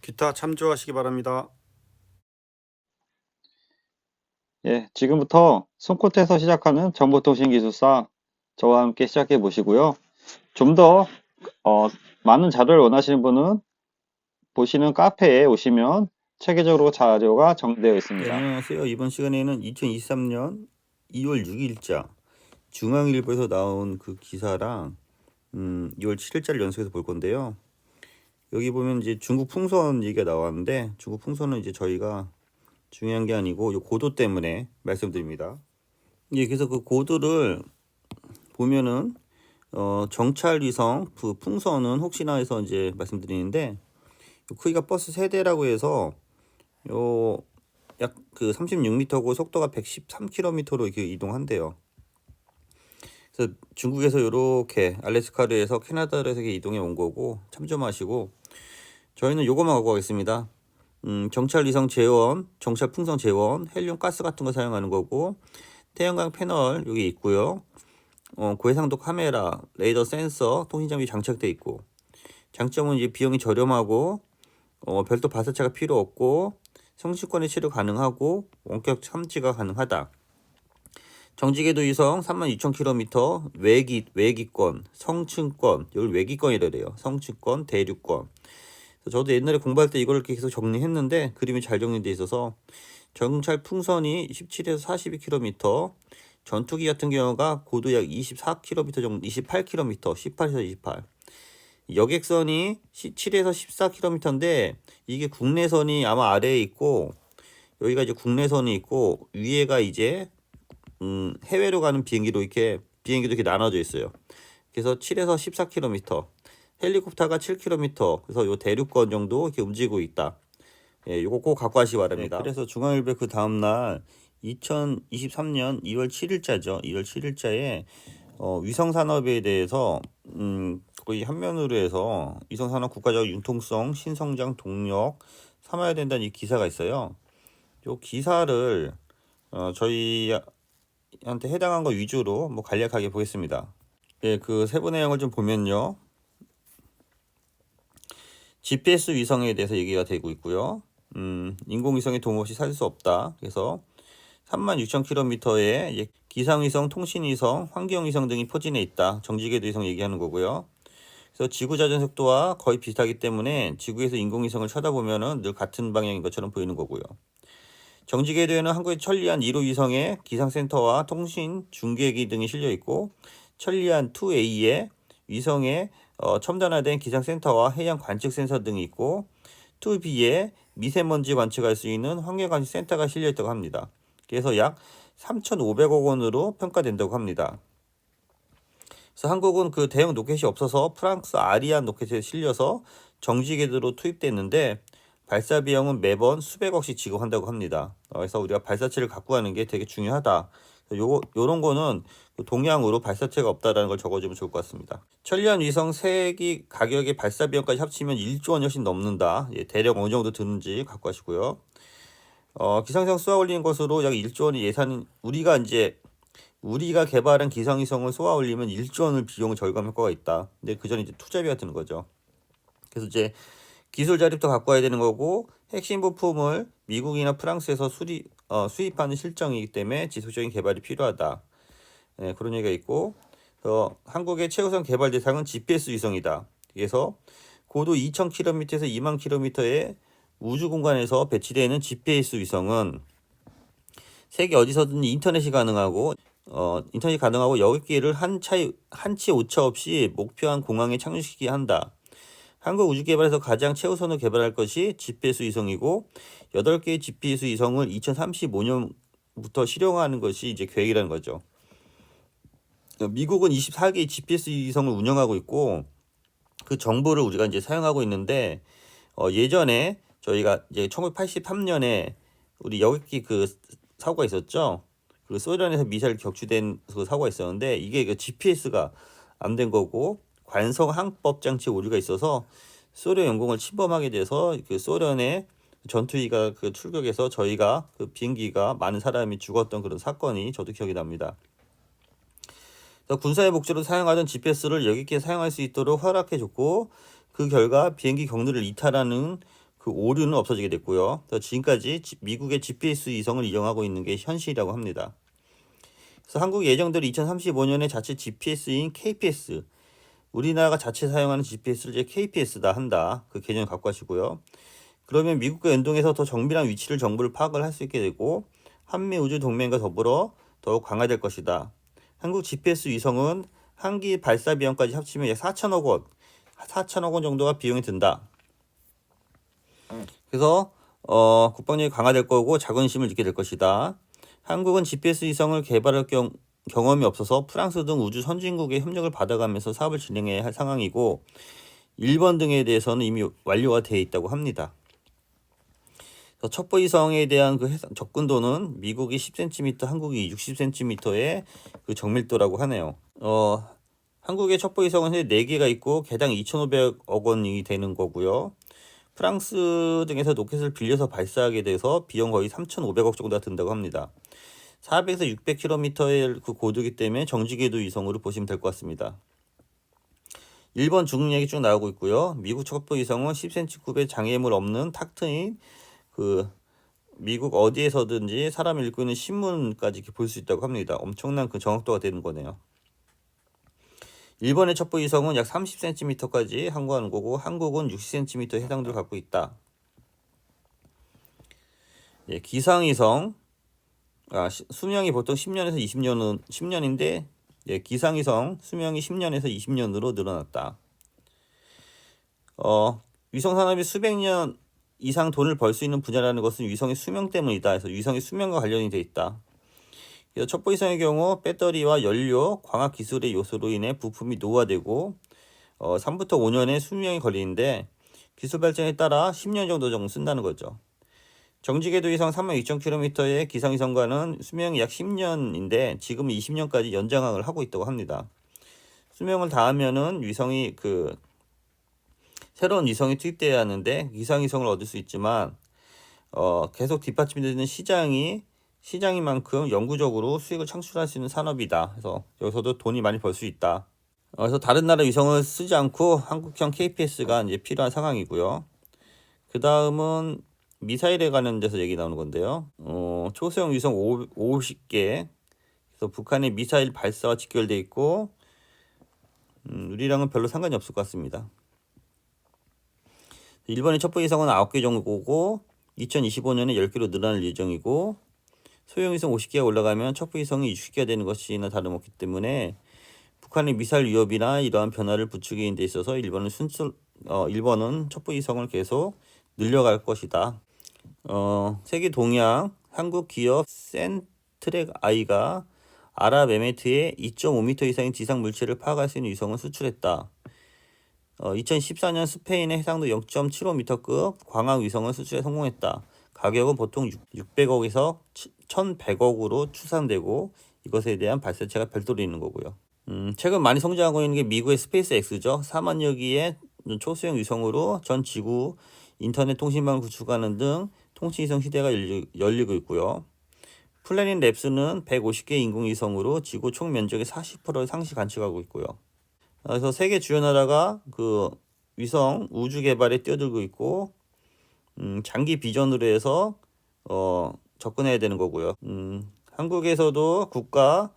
기타 참조하시기 바랍니다. 예, 지금부터 손끝에서 시작하는 정보통신기술사 저와 함께 시작해 보시고요. 좀 더 많은 자료를 원하시는 분은 보시는 카페에 오시면 체계적으로 자료가 정리되어 네, 있습니다. 안녕하세요. 이번 시간에는 2023년 2월 6일자 중앙일보에서 나온 그 기사랑 2월 7일자를 연속해서 볼 건데요. 여기 보면 이제 중국 풍선 얘기가 나왔는데 중국 풍선은 이제 저희가 중요한 게 아니고 요 고도 때문에 말씀드립니다. 예, 그래서 그 고도를 보면은 정찰 위성 그 풍선은 혹시나 해서 이제 말씀드리는데 크기가 버스 세대라고 해서 요 약 그 36m고 속도가 113km로 이렇게 이동한대요. 그래서 중국에서 이렇게 알래스카르에서 캐나다로 해서 이동해 온 거고 참조 마시고 저희는 요거만 갖고 가겠습니다. 정찰 위성 재원, 정찰 풍선 재원, 헬륨 가스 같은 거 사용하는 거고 태양광 패널 여기 있고요. 고해상도 카메라, 레이더 센서, 통신 장비 장착돼 있고 장점은 이제 비용이 저렴하고 별도 발사체가 필요 없고 성시권의 치료 가능하고 원격 참지가 가능하다. 정지궤도 위성 36,000km 외기권, 성층권, 이걸 외기권이래요. 성층권, 대륙권. 저도 옛날에 공부할 때 이걸 이렇게 계속 정리했는데 그림이 잘 정리되어 있어서 정찰 풍선이 17에서 42km, 전투기 같은 경우가 고도 약 24km 정도, 28km, 18에서 28. 여객선이 17에서 14km인데 이게 국내선이 아마 아래에 있고 여기가 이제 국내선이 있고 위에가 이제 해외로 가는 비행기로 이렇게 비행기도 이렇게 나눠져 있어요. 그래서 7에서 14km, 헬리콥터가 7km, 그래서 요 대륙권 정도 이렇게 움직이고 있다. 예, 요거 꼭 갖고 가시기 바랍니다. 네, 그래서 중앙일보 그 다음 날 2023년 2월 7일자죠. 2월 7일자에 위성 산업에 대해서 거의 한면으로 해서 위성 산업 국가적 융통성, 신성장 동력 삼아야 된다는 이 기사가 있어요. 요 기사를 저희한테 해당한 거 위주로 뭐 간략하게 보겠습니다. 예, 그 세부 내용을 좀 보면요. GPS 위성에 대해서 얘기가 되고 있고요. 인공위성의 도움 없이 살 수 없다. 그래서 36,000km의 기상위성, 통신위성, 환경위성 등이 포진해 있다. 정지궤도 위성 얘기하는 거고요. 그래서 지구 자전 속도와 거의 비슷하기 때문에 지구에서 인공위성을 쳐다보면은 늘 같은 방향인 것처럼 보이는 거고요. 정지궤도에는 한국의 천리안 1호 위성의 기상센터와 통신 중계기 등이 실려 있고 천리안 2A의 위성의 첨단화된 기상센터와 해양 관측 센서 등이 있고 2B의 미세먼지 관측할 수 있는 환경관측 센터가 실려 있다고 합니다. 그래서 약 3,500억 원으로 평가된다고 합니다. 그래서 한국은 그 대형 로켓이 없어서 프랑스 아리안 로켓에 실려서 정지궤도로 투입됐는데 발사 비용은 매번 수백억씩 지급한다고 합니다. 그래서 우리가 발사체를 갖고 가는 게 되게 중요하다. 요런 거는 동양으로 발사체가 없다라는 걸 적어주면 좋을 것 같습니다. 천리안 위성 3기 가격의 발사 비용까지 합치면 1조 원이 훨씬 넘는다. 예, 대략 어느 정도 드는지 갖고 가시고요. 기상청 쏘아 올리는 것으로 약 1조 원의 예산, 우리가 개발한 기상위성을 쏘아 올리면 1조 원을 비용 절감 효과가 있다. 근데 그 전에 이제 투자비가 드는 거죠. 그래서 이제 기술 자립도 갖고 와야 되는 거고 핵심 부품을 미국이나 프랑스에서 수입하는 실정이기 때문에 지속적인 개발이 필요하다. 네, 그런 얘기가 있고 한국의 최우선 개발 대상은 GPS 위성이다. 그래서 고도 2,000km에서 2만 km의 우주 공간에서 배치되는 GPS 위성은 세계 어디서든 인터넷이 가능하고 여객기를 한치 오차 없이 목표한 공항에 착륙시키게 한다. 한국 우주개발에서 가장 최우선으로 개발할 것이 GPS 위성이고 8개의 GPS 위성을 2035년부터 실용화하는 것이 이제 계획이라는 거죠. 미국은 24개의 GPS 위성을 운영하고 있고 그 정보를 우리가 이제 사용하고 있는데 예전에 저희가 이제 1983년에 우리 여객기 그 사고가 있었죠. 그리고 소련에서 미사일 격추된 그 사고가 있었는데 이게 그 GPS가 안 된 거고 관성 항법 장치 오류가 있어서 소련 영공을 침범하게 돼서 그 소련의 전투기가 그 출격해서 저희가 그 비행기가 많은 사람이 죽었던 그런 사건이 저도 기억이 납니다. 군사의 목적으로 사용하던 GPS를 여객기에 사용할 수 있도록 허락해줬고 그 결과 비행기 경로를 이탈하는 그 오류는 없어지게 됐고요. 그래서 지금까지 미국의 GPS 위성을 이용하고 있는 게 현실이라고 합니다. 그래서 한국 예정대로 2035년에 자체 GPS인 KPS, 우리나라가 자체 사용하는 GPS를 이제 KPS다 한다. 그 개념을 갖고 가시고요. 그러면 미국과 연동해서 더 정밀한 위치를 정보를 파악을 할 수 있게 되고 한미 우주 동맹과 더불어 더욱 강화될 것이다. 한국 GPS 위성은 한 기 발사 비용까지 합치면 약 4천억 원 정도가 비용이 든다. 그래서 국방력이 강화될 거고 자긍심을 느끼게 될 것이다. 한국은 GPS 위성을 개발할 경험이 없어서 프랑스 등 우주 선진국의 협력을 받아가면서 사업을 진행해야 할 상황이고 일본 등에 대해서는 이미 완료가 되어 있다고 합니다. 첩보 위성에 대한 그 접근도는 미국이 10cm, 한국이 60cm의 그 정밀도라고 하네요. 한국의 첩보 위성은 현재 4개가 있고 개당 2,500억 원이 되는 거고요. 프랑스 등에서 로켓을 빌려서 발사하게 돼서 비용 거의 3,500억 정도가 든다고 합니다. 400에서 600km의 그 고도이기 때문에 정지궤도 위성으로 보시면 될 것 같습니다. 일본, 중국 얘기 쭉 나오고 있고요. 미국 첩보 위성은 10cm급의 장애물 없는 탁 트인 그 미국 어디에서든지 사람이 읽고 있는 신문까지 이렇게 볼 수 있다고 합니다. 엄청난 그 정확도가 되는 거네요. 일본의 첩보 위성은 약 30cm까지 항거하는 거고 한국은 60cm 해상도를 갖고 있다. 예, 기상위성 수명이 보통 10년에서 10년인데 예, 기상위성 수명이 10년에서 20년으로 늘어났다. 위성 산업이 수백 년 이상 돈을 벌 수 있는 분야라는 것은 위성의 수명 때문이다. 그래서 위성의 수명과 관련이 돼 있다. 그래서 첩보 위성의 경우 배터리와 연료, 광학 기술의 요소로 인해 부품이 노화되고 3부터 5년의 수명이 걸리는데 기술 발전에 따라 10년 정도 쓴다는 거죠. 정지궤도 위성 32,000km의 기상위성과는 수명이 약 10년인데 지금은 20년까지 연장을 하고 있다고 합니다. 수명을 다하면은 위성이 새로운 위성이 투입돼야 하는데 기상위성을 얻을 수 있지만 계속 뒷받침되는 시장인 만큼 영구적으로 수익을 창출할 수 있는 산업이다. 그래서 여기서도 돈이 많이 벌 수 있다. 그래서 다른 나라 위성을 쓰지 않고 한국형 KPS가 이제 필요한 상황이고요. 그 다음은 미사일에 관한 데서 얘기 나오는 건데요. 초소형 위성 50개. 그래서 북한의 미사일 발사와 직결돼 있고 우리랑은 별로 상관이 없을 것 같습니다. 일본의 첩보 위성은 9개 정도고 2025년에 10개로 늘어날 예정이고 소형 위성 50개가 올라가면 첩보 위성이 60개가 되는 것이나 다름없기 때문에 북한의 미사일 위협이나 이러한 변화를 부추기는 데 있어서 일본은 첩보 위성을 계속 늘려갈 것이다. 세계 동양 한국 기업 센트렉 I가 아랍에미리트에 2.5m 이상의 지상 물체를 파악할 수 있는 위성을 수출했다. 2014년 스페인의 해상도 0.75m급 광학 위성을 수출에 성공했다. 가격은 보통 600억에서 1,100억으로 추산되고 이것에 대한 발사체가 별도로 있는 거고요. 최근 많이 성장하고 있는 게 미국의 스페이스 X죠. 4만여 기의 초소형 위성으로 전 지구 인터넷 통신망을 구축하는 등 통신위성 시대가 열리고 있고요. 플래닛 랩스는 150개 인공위성으로 지구 총 면적의 40%를 상시 관측하고 있고요. 그래서 세계 주요 나라가 그 위성 우주 개발에 뛰어들고 있고 장기 비전으로 해서 접근해야 되는 거고요. 한국에서도 국가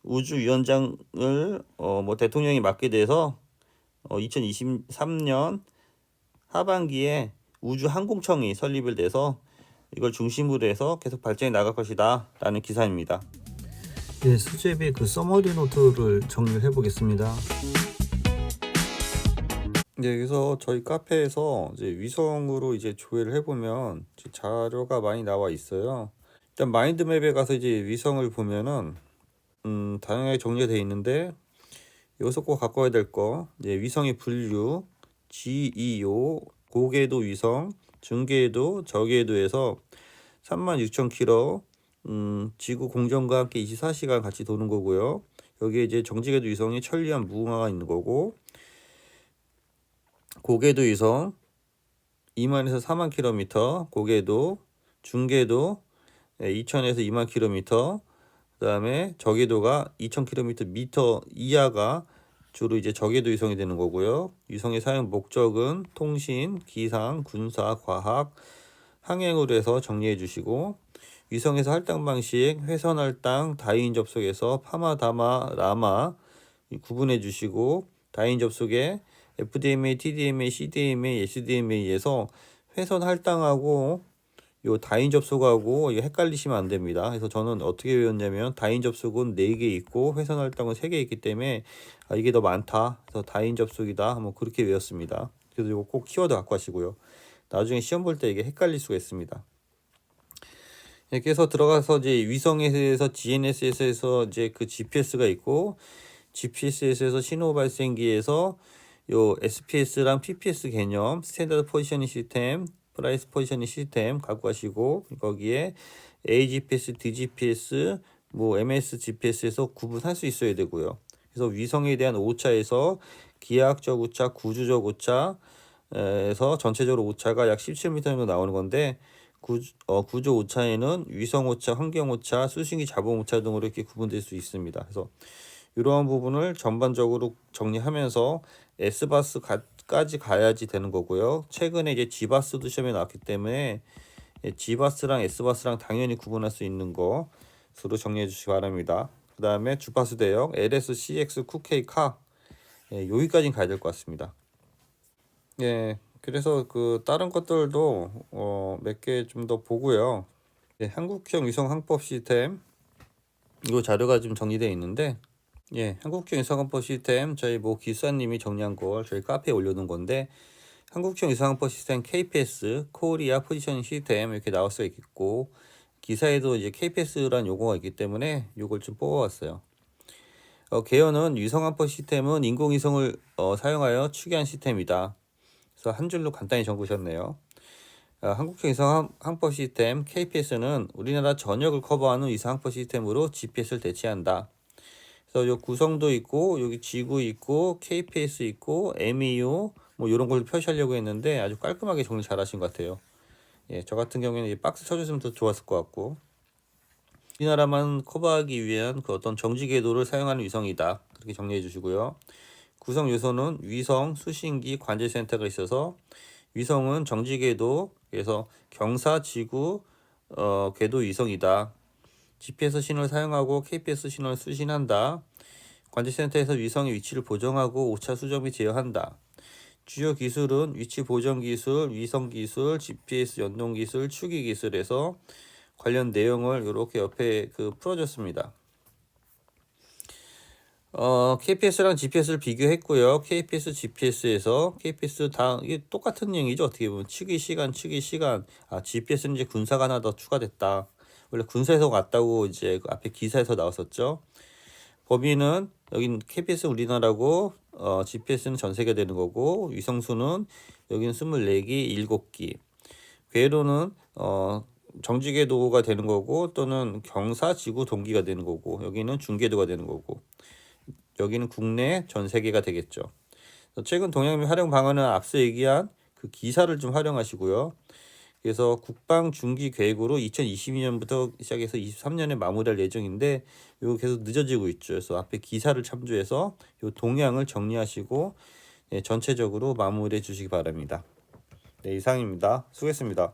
우주위원장을 대통령이 맡게 돼서 2023년 하반기에 우주항공청이 설립을 돼서 이걸 중심으로 해서 계속 발전해 나갈 것이다 라는 기사입니다. 네, 수제비 그 서머리 노트를 정리를 해보겠습니다. 네, 그래서 저희 카페에서 이제 위성으로 이제 조회를 해보면 자료가 많이 나와 있어요. 일단 마인드맵에 가서 이제 위성을 보면은 다양하게 정리가 되어 있는데 여기서 꼭 갖고 와야 될 거 이제 위성의 분류 GEO 고궤도 위성, 중궤도, 저궤도에서 36,000km 지구 공전과 함께 24시간 같이 도는 거고요. 여기에 이제 정지궤도 위성이 천리안 무궁화가 있는 거고 고궤도 위성 2만에서 4만 km 고궤도, 중궤도 2,000에서 2만 km 그 다음에 저궤도가 2,000km 이하가 주로 이제 저궤도 위성이 되는 거고요. 위성의 사용 목적은 통신, 기상, 군사, 과학, 항행으로 해서 정리해 주시고, 위성에서 할당 방식, 회선 할당, 다인 접속에서 파마, 다마, 라마 구분해 주시고, 다인 접속에 FDMA, TDMA, CDMA, SDMA에서 회선 할당하고 요 다인 접속하고 이거 헷갈리시면 안 됩니다. 그래서 저는 어떻게 외웠냐면 다인 접속은 4개 있고 회선 할당은 3개 있기 때문에 이게 더 많다. 그래서 다인 접속이다. 뭐 그렇게 외웠습니다. 그래서 이거 꼭 키워드 갖고 하시고요. 나중에 시험 볼 때 이게 헷갈릴 수가 있습니다. 이렇게 해서 들어가서 이제 위성에서 GNSS에서 이제 그 GPS가 있고, GPS에서 신호 발생기에서 요 SPS랑 PPS 개념, 스탠다드 포지셔닝 시스템, 프라이스 포지셔닝 시스템 갖고 가시고, 거기에 AGPS, DGPS, 뭐 MS GPS에서 구분할 수 있어야 되고요. 그래서 위성에 대한 오차에서 기하학적 오차, 구조적 오차에서 전체적으로 오차가 약 17m 정도 나오는 건데, 구조 오차에는 위성 오차, 환경 오차, 수신기 자본 오차 등으로 이렇게 구분될 수 있습니다. 그래서 이러한 부분을 전반적으로 정리하면서 S바스까지 가야지 되는 거고요. 최근에 이제 G바스도 시험에 나왔기 때문에 G바스랑 S바스랑 당연히 구분할 수 있는 것으로 정리해 주시기 바랍니다. 그 다음에 주파수 대역 LS, CX, QK, 카 여기까지는 가야 될 것 같습니다. 예, 그래서 그 다른 것들도 몇 개 좀 더 보고요. 한국형 위성 항법 시스템 이 자료가 좀 정리되어 있는데, 한국형 위성항법 시스템 저희 뭐 기수사님이 정리한 걸 저희 카페에 올려놓은 건데, 한국형 위성항법 시스템 KPS 코리아 포지셔닝 시스템 이렇게 나올 수 있고, 기사에도 이제 KPS라는 용어가 있기 때문에 이걸 좀 뽑아왔어요. 개요는 위성항법 시스템은 인공위성을 사용하여 추계한 시스템이다. 그래서 한 줄로 간단히 적으셨네요. 한국형 위성 항법 시스템 KPS는 우리나라 전역을 커버하는 위성 항법 시스템으로 GPS를 대체한다. 그래서 요 구성도 있고 여기 지구 있고 KPS 있고 MEU 뭐 이런 걸 표시하려고 했는데 아주 깔끔하게 정리 잘하신 것 같아요. 저 같은 경우에는 이 박스 쳐줬으면 더 좋았을 것 같고, 우리나라만 커버하기 위한 그 어떤 정지 궤도를 사용하는 위성이다. 그렇게 정리해 주시고요. 구성 요소는 위성, 수신기, 관제센터가 있어서 위성은 정지 궤도, 그래서 경사, 지구, 궤도 위성이다. GPS 신호를 사용하고 KPS 신호를 수신한다. 관제센터에서 위성의 위치를 보정하고 오차 수정 및 제어한다. 주요 기술은 위치 보정 기술, 위성 기술, GPS 연동 기술, 추기 기술에서 관련 내용을 이렇게 옆에 풀어줬습니다. KPS랑 GPS를 비교했고요. KPS, GPS에서 KPS 다 이게 똑같은 내용이죠. 어떻게 보면 추기 시간. GPS는 이제 군사가 하나 더 추가됐다. 원래 군사에서 왔다고 이제 그 앞에 기사에서 나왔었죠. 범위는 여긴 KPS 우리나라고, GPS는 전 세계 되는 거고, 위성수는 여기는 24기, 7기. 궤도는 정지궤도가 되는 거고, 또는 경사, 지구, 동기가 되는 거고, 여기는 중궤도가 되는 거고, 여기는 국내 전 세계가 되겠죠. 최근 동양미 활용 방안은 앞서 얘기한 그 기사를 좀 활용하시고요. 그래서 국방 중기 계획으로 2022년부터 시작해서 23년에 마무리할 예정인데 이거 계속 늦어지고 있죠. 그래서 앞에 기사를 참조해서 이 동향을 정리하시고 전체적으로 마무리해 주시기 바랍니다. 이상입니다. 수고했습니다.